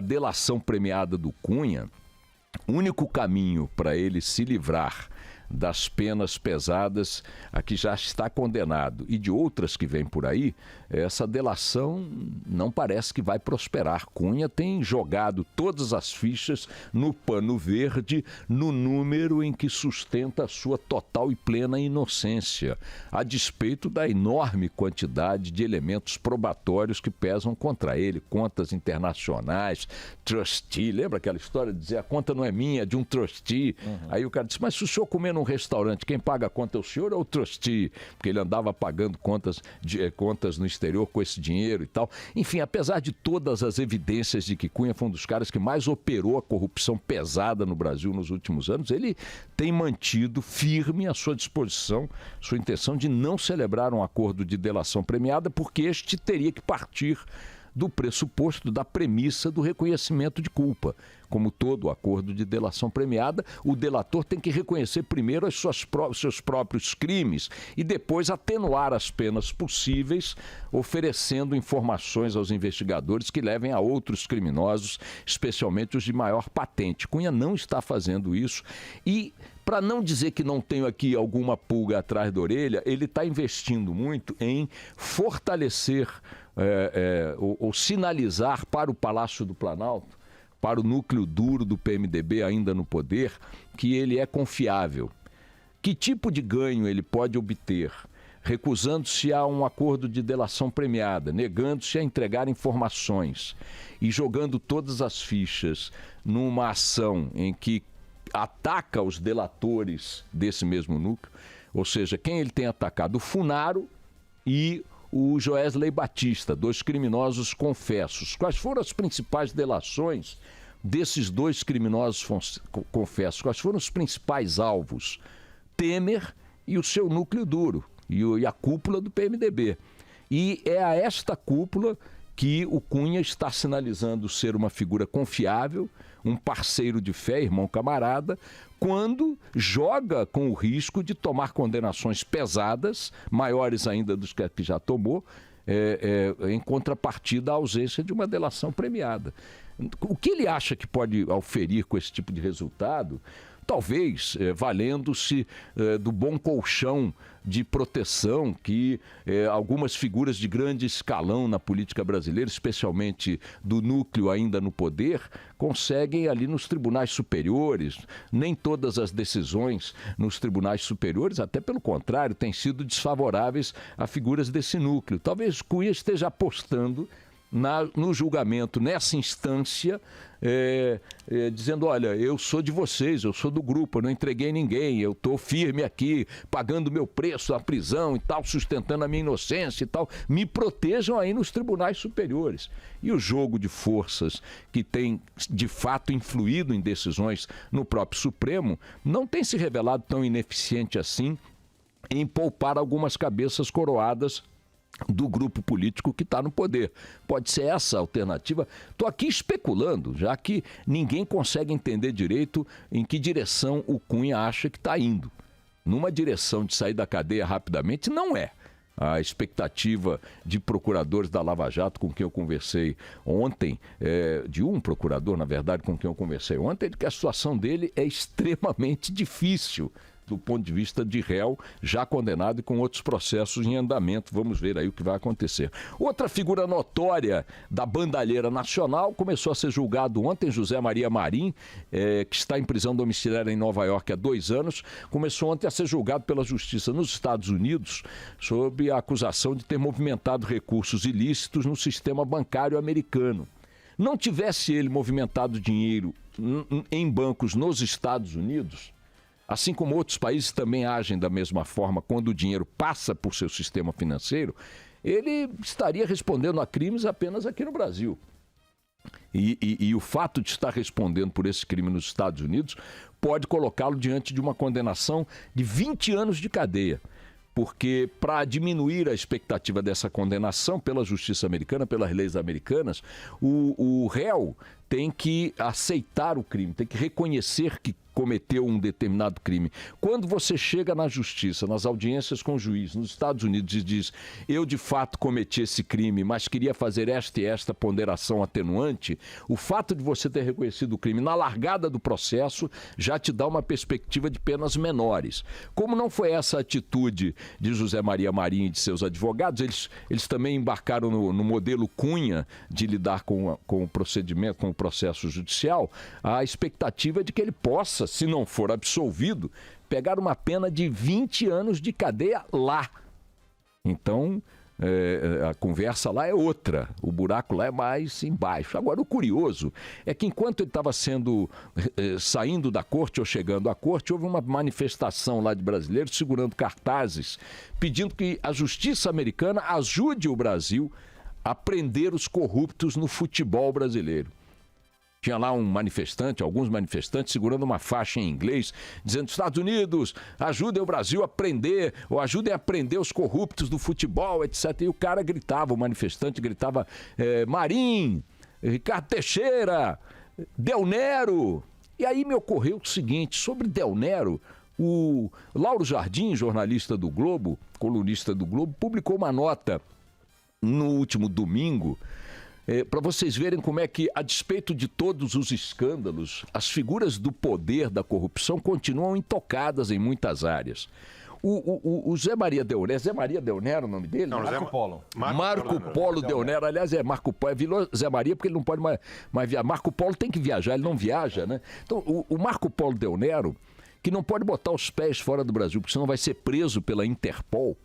delação premiada do Cunha, o único caminho para ele se livrar das penas pesadas a que já está condenado e de outras que vêm por aí, essa delação não parece que vai prosperar. Cunha tem jogado todas as fichas no pano verde, no número em que sustenta a sua total e plena inocência, a despeito da enorme quantidade de elementos probatórios que pesam contra ele, contas internacionais, trustee, lembra aquela história de dizer a conta não é minha, é de um trustee? Aí o cara disse, mas se o senhor comer num restaurante, quem paga a conta é o senhor ou o trustee? Porque ele andava pagando contas no exterior com esse dinheiro e tal. Enfim, apesar de todas as evidências de que Cunha foi um dos caras que mais operou a corrupção pesada no Brasil nos últimos anos, ele tem mantido firme a sua disposição, sua intenção de não celebrar um acordo de delação premiada, porque este teria que partir do pressuposto, da premissa do reconhecimento de culpa. Como todo acordo de delação premiada, o delator tem que reconhecer primeiro os seus próprios crimes e depois atenuar as penas possíveis, oferecendo informações aos investigadores que levem a outros criminosos, especialmente os de maior patente. Cunha não está fazendo isso e, para não dizer que não tenho aqui alguma pulga atrás da orelha, ele está investindo muito em fortalecer ou sinalizar para o Palácio do Planalto, para o núcleo duro do PMDB ainda no poder, que ele é confiável. Que tipo de ganho ele pode obter? Recusando-se a um acordo de delação premiada, negando-se a entregar informações e jogando todas as fichas numa ação em que ataca os delatores desse mesmo núcleo, ou seja, quem ele tem atacado? O Funaro e o Joesley Batista, dois criminosos confessos. Quais foram as principais delações desses dois criminosos confessos? Quais foram os principais alvos? Temer e o seu núcleo duro, e a cúpula do PMDB. E é a esta cúpula que o Cunha está sinalizando ser uma figura confiável, um parceiro de fé, irmão camarada, quando joga com o risco de tomar condenações pesadas, maiores ainda dos que já tomou, em contrapartida à ausência de uma delação premiada. O que ele acha que pode auferir com esse tipo de resultado? Talvez valendo-se do bom colchão de proteção que algumas figuras de grande escalão na política brasileira, especialmente do núcleo ainda no poder, conseguem ali nos tribunais superiores. Nem todas as decisões nos tribunais superiores, até pelo contrário, têm sido desfavoráveis a figuras desse núcleo. Talvez Cunha esteja apostando no julgamento, nessa instância, dizendo, olha, eu sou de vocês, eu sou do grupo, eu não entreguei ninguém, eu estou firme aqui, pagando meu preço na prisão e tal, sustentando a minha inocência e tal, me protejam aí nos tribunais superiores. E o jogo de forças que tem, de fato, influído em decisões no próprio Supremo, não tem se revelado tão ineficiente assim em poupar algumas cabeças coroadas do grupo político que está no poder. Pode ser essa a alternativa. Estou aqui especulando, já que ninguém consegue entender direito em que direção o Cunha acha que está indo. Numa direção de sair da cadeia rapidamente, não é. A expectativa de procuradores da Lava Jato com quem eu conversei ontem, de um procurador, na verdade, com quem eu conversei ontem, é de que a situação dele é extremamente difícil do ponto de vista de réu já condenado e com outros processos em andamento. Vamos ver aí o que vai acontecer. Outra figura notória da bandalheira nacional começou a ser julgado ontem, José Maria Marim, que está em prisão domiciliar em Nova York há 2 anos, começou ontem a ser julgado pela justiça nos Estados Unidos sob a acusação de ter movimentado recursos ilícitos no sistema bancário americano. Não tivesse ele movimentado dinheiro em bancos nos Estados Unidos, assim como outros países também agem da mesma forma quando o dinheiro passa por seu sistema financeiro, ele estaria respondendo a crimes apenas aqui no Brasil. E o fato de estar respondendo por esse crime nos Estados Unidos pode colocá-lo diante de uma condenação de 20 anos de cadeia. Porque para diminuir a expectativa dessa condenação pela justiça americana, pelas leis americanas, o réu tem que aceitar o crime, tem que reconhecer que cometeu um determinado crime. Quando você chega na justiça, nas audiências com o juiz, nos Estados Unidos, e diz: eu de fato cometi esse crime, mas queria fazer esta e esta ponderação atenuante, o fato de você ter reconhecido o crime na largada do processo já te dá uma perspectiva de penas menores. Como não foi essa a atitude de José Maria Marinho e de seus advogados, eles também embarcaram no modelo Cunha de lidar com o procedimento, com o processo judicial, a expectativa é de que ele possa, se não for absolvido, pegar uma pena de 20 anos de cadeia lá. Então, a conversa lá é outra, o buraco lá é mais embaixo. Agora, o curioso é que enquanto ele estava saindo da corte ou chegando à corte, houve uma manifestação lá de brasileiros segurando cartazes, pedindo que a justiça americana ajude o Brasil a prender os corruptos no futebol brasileiro. Tinha lá alguns manifestantes segurando uma faixa em inglês, dizendo: Estados Unidos, ajudem o Brasil a prender, ou ajudem a prender os corruptos do futebol, etc. E o cara gritava, o manifestante gritava: Marim, Ricardo Teixeira, Del Nero. E aí me ocorreu o seguinte: sobre Del Nero, o Lauro Jardim, jornalista do Globo, colunista do Globo, publicou uma nota no último domingo, para vocês verem como é que, a despeito de todos os escândalos, as figuras do poder da corrupção continuam intocadas em muitas áreas. O Zé Maria Del Nero, Zé Maria Del Nero, o nome dele? Não, Marco Polo. Marco Polo Del Nero. Aliás, Marco Polo, virou Zé Maria porque ele não pode mais viajar. Marco Polo tem que viajar, ele não viaja, né? Então, o Marco Polo Del Nero, que não pode botar os pés fora do Brasil, porque senão vai ser preso pela Interpol,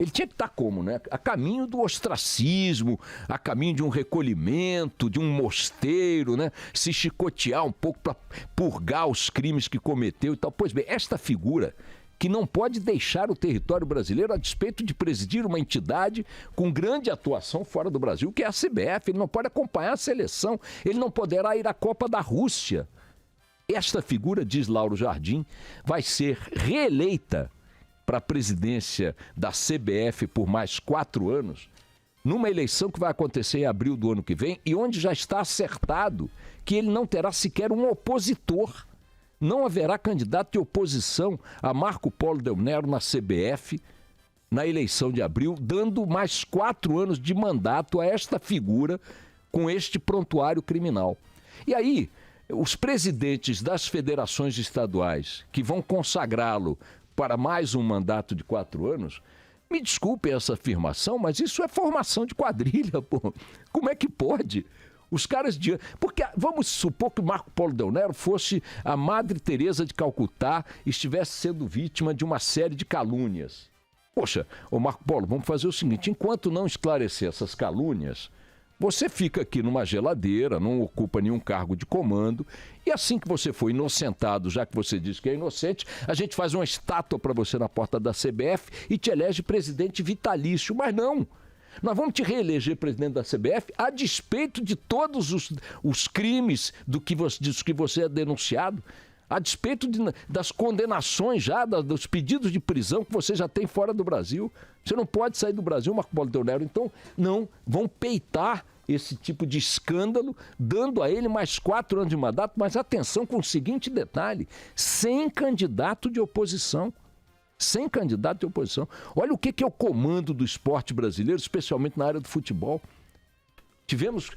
ele tinha que estar como, né? A caminho do ostracismo, a caminho de um recolhimento, de um mosteiro, né? Se chicotear um pouco para purgar os crimes que cometeu e tal. Pois bem, esta figura que não pode deixar o território brasileiro a despeito de presidir uma entidade com grande atuação fora do Brasil, que é a CBF, ele não pode acompanhar a seleção, ele não poderá ir à Copa da Rússia. Esta figura, diz Lauro Jardim, vai ser reeleita para a presidência da CBF por mais 4 anos, numa eleição que vai acontecer em abril do ano que vem e onde já está acertado que ele não terá sequer um opositor. Não haverá candidato de oposição a Marco Polo Del Nero na CBF na eleição de abril, dando mais 4 anos de mandato a esta figura com este prontuário criminal. E aí, os presidentes das federações estaduais que vão consagrá-lo para mais um mandato de 4 anos, me desculpe essa afirmação, mas isso é formação de quadrilha, pô. Como é que pode? Os caras de... Porque vamos supor que o Marco Polo Del Nero fosse a Madre Teresa de Calcutá e estivesse sendo vítima de uma série de calúnias. Poxa, ô Marco Polo, vamos fazer o seguinte: enquanto não esclarecer essas calúnias, você fica aqui numa geladeira, não ocupa nenhum cargo de comando, e assim que você for inocentado, já que você diz que é inocente, a gente faz uma estátua para você na porta da CBF e te elege presidente vitalício. Mas não, nós vamos te reeleger presidente da CBF a despeito de todos os crimes dos que você é denunciado, a despeito das condenações já, dos pedidos de prisão que você já tem fora do Brasil. Você não pode sair do Brasil, Marco Polo Del Nero. Então, não, vão peitar esse tipo de escândalo, dando a ele mais 4 anos de mandato, mas atenção com o seguinte detalhe: sem candidato de oposição. Sem candidato de oposição. Olha o que é o comando do esporte brasileiro, especialmente na área do futebol. Tivemos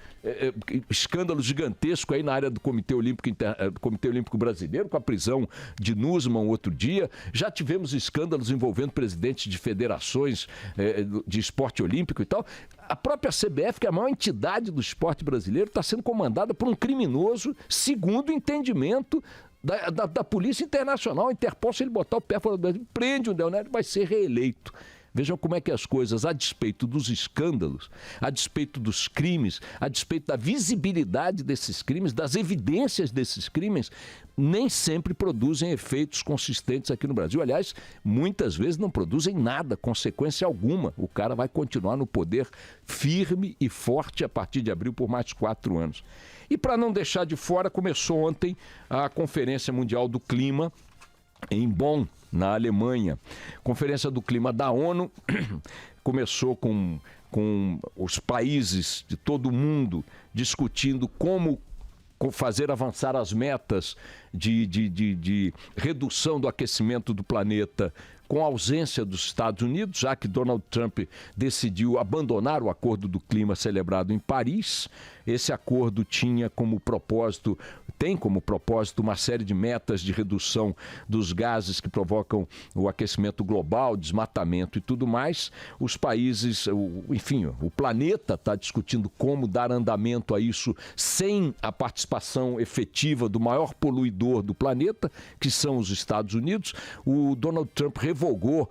escândalos gigantescos aí na área do Comitê Olímpico Brasileiro, com a prisão de Nussmann outro dia. Já tivemos escândalos envolvendo presidentes de federações de esporte olímpico e tal. A própria CBF, que é a maior entidade do esporte brasileiro, está sendo comandada por um criminoso, segundo o entendimento da Polícia Internacional. A Interpol, se ele botar o pé fora do Brasil, prende o Del Nero e vai ser reeleito. Vejam como é que as coisas, a despeito dos escândalos, a despeito dos crimes, a despeito da visibilidade desses crimes, das evidências desses crimes, nem sempre produzem efeitos consistentes aqui no Brasil. Aliás, muitas vezes não produzem nada, consequência alguma. O cara vai continuar no poder firme e forte a partir de abril por mais 4 anos. E para não deixar de fora, começou ontem a Conferência Mundial do Clima em Bonn, na Alemanha. Conferência do Clima da ONU começou com os países de todo o mundo discutindo como fazer avançar as metas de redução do aquecimento do planeta com a ausência dos Estados Unidos, já que Donald Trump decidiu abandonar o Acordo do Clima celebrado em Paris. Esse acordo tem como propósito uma série de metas de redução dos gases que provocam o aquecimento global, desmatamento e tudo mais. Os países, o planeta está discutindo como dar andamento a isso sem a participação efetiva do maior poluidor do planeta, que são os Estados Unidos. O Donald Trump revogou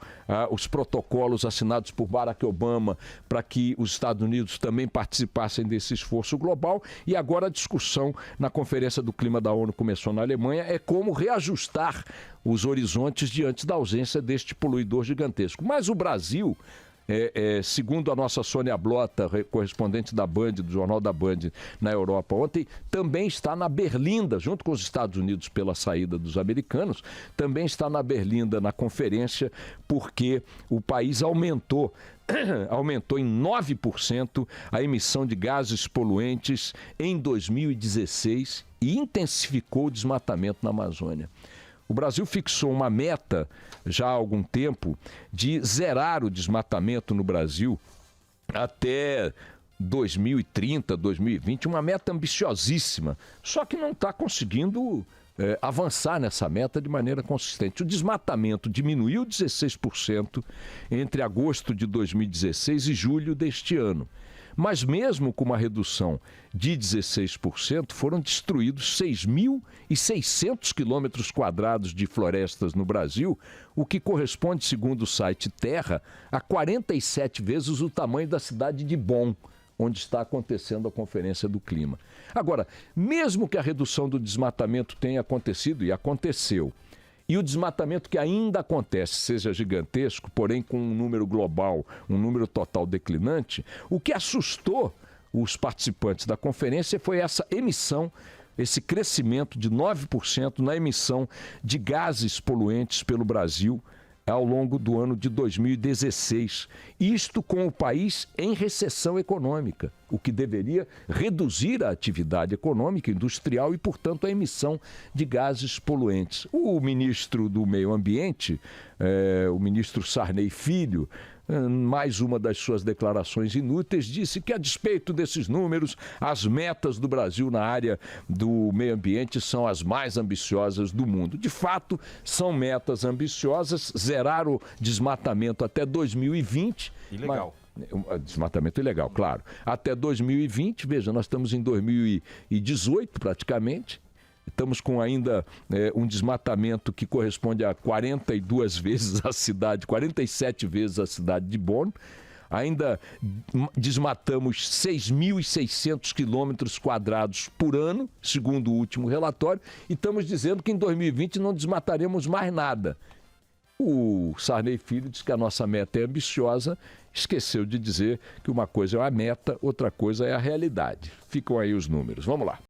os protocolos assinados por Barack Obama para que os Estados Unidos também participassem desse esforço global, e agora a discussão na Conferência do Clima da ONU começou na Alemanha é como reajustar os horizontes diante da ausência deste poluidor gigantesco. Mas o Brasil, segundo a nossa Sônia Blota, correspondente da Band, do Jornal da Band na Europa ontem, também está na berlinda, junto com os Estados Unidos pela saída dos americanos, também está na berlinda na conferência, porque o país aumentou em 9% a emissão de gases poluentes em 2016 e intensificou o desmatamento na Amazônia. O Brasil fixou uma meta, já há algum tempo, de zerar o desmatamento no Brasil até 2030, 2020, uma meta ambiciosíssima, só que não está conseguindo avançar nessa meta de maneira consistente. O desmatamento diminuiu 16% entre agosto de 2016 e julho deste ano. Mas mesmo com uma redução de 16%, foram destruídos 6.600 quilômetros quadrados de florestas no Brasil, o que corresponde, segundo o site Terra, a 47 vezes o tamanho da cidade de Bonn, onde está acontecendo a Conferência do Clima. Agora, mesmo que a redução do desmatamento tenha acontecido, e aconteceu, e o desmatamento que ainda acontece seja gigantesco, porém com um número global, um número total declinante, o que assustou os participantes da conferência foi essa emissão, esse crescimento de 9% na emissão de gases poluentes pelo Brasil ao longo do ano de 2016. Isto com o país em recessão econômica, o que deveria reduzir a atividade econômica, industrial e, portanto, a emissão de gases poluentes. O ministro do Meio Ambiente, o ministro Sarney Filho, mais uma das suas declarações inúteis, disse que, a despeito desses números, as metas do Brasil na área do meio ambiente são as mais ambiciosas do mundo. De fato, são metas ambiciosas, zerar o desmatamento até 2020. Ilegal. Desmatamento ilegal, claro. Até 2020, veja, nós estamos em 2018 praticamente. Estamos com ainda um desmatamento que corresponde a 42 vezes a cidade, 47 vezes a cidade de Bonn. Ainda desmatamos 6.600 quilômetros quadrados por ano, segundo o último relatório, e estamos dizendo que em 2020 não desmataremos mais nada. O Sarney Filho diz que a nossa meta é ambiciosa, esqueceu de dizer que uma coisa é a meta, outra coisa é a realidade. Ficam aí os números. Vamos lá.